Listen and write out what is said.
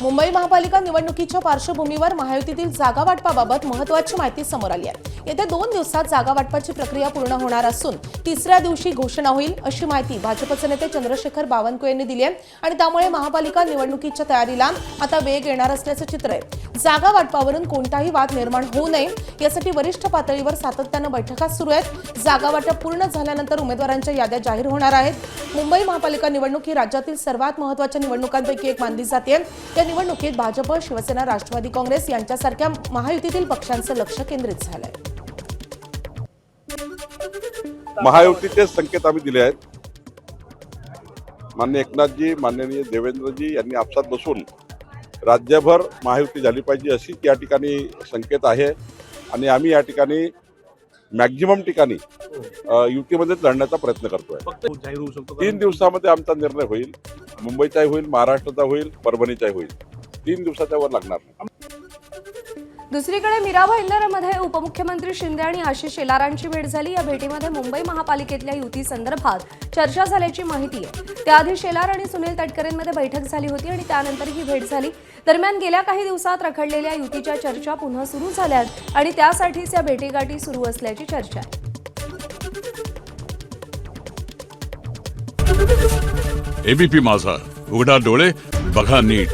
मुंबई महापालिका निवडणुकीच्या पार्श्वभूमीवर महायुतीतील जागा वाटपाबाबत महत्त्वाची माहिती समोर आली आहे। येत्या 2 दिवसात जागा वाटपाची प्रक्रिया पूर्ण होणार असून तिसऱ्या दिवशी घोषणा होईल अशी माहिती भाजपचे नेते चंद्रशेखर बावनकुळे यांनी दिली आहे आणि त्यामुळे महापालिका निवडणुकीच्या तयारीला आता वेग येणार असल्याचं चित्र आहे। जागा वाटपावरून कोणताही वाद निर्माण होऊ नये यासाठी वरिष्ठ पातळीवर सातत्याने बैठका सुरू आहेत। जागा वाटप पूर्ण झाल्यानंतर उमेदवारांच्या याद्या जाहीर होणार आहेत। मुंबई महापालिका निवडणूक ही राज्यातील सर्वात महत्त्वाच्या निवडणुकांपैकी एक मानली जाते। या निवडणुकीत भाजप, शिवसेना, राष्ट्रवादी काँग्रेस यांच्यासारख्या महायुतीतील पक्षांचं लक्ष केंद्रित झालंय। महायुतीचे संकेत आम्ही दिले आहेत। माननीय एकनाथजी, माननीय देवेंद्रजी यांनी आपसात बसून राज्यभर महायुती झाली पाहिजे अशी या ठिकाणी संकेत आहे आणि आम्ही या ठिकाणी मॅक्झिमम ठिकाणी युतीमध्येच लढण्याचा प्रयत्न करतोय। 3 दिवसामध्ये आमचा निर्णय होईल। मुंबईचाही होईल, महाराष्ट्राचा होईल, परभणीचाही होईल। 3 दिवसाच्या वर लागणार नाही। दुसरीकडे मीरा भाईंदरमध्ये उपमुख्यमंत्री शिंदे आणि आशिष शेलारांची भेट झाली। या भेटीमध्ये मुंबई महापालिकेतल्या युती संदर्भात चर्चा झाल्याची माहिती आहे। त्याआधी शेलार आणि सुनील तटकरेंमध्ये बैठक झाली होती आणि त्यानंतर ही भेट झाली। दरम्यान गेल्या काही दिवसात रखडलेल्या युतीच्या चर्चा पुन्हा सुरू झाल्यात आणि त्यासाठीच या भेटीगाठी सुरू असल्याची चर्चा आहे। एबीपी माझा, उघडा डोळे बघा नीट।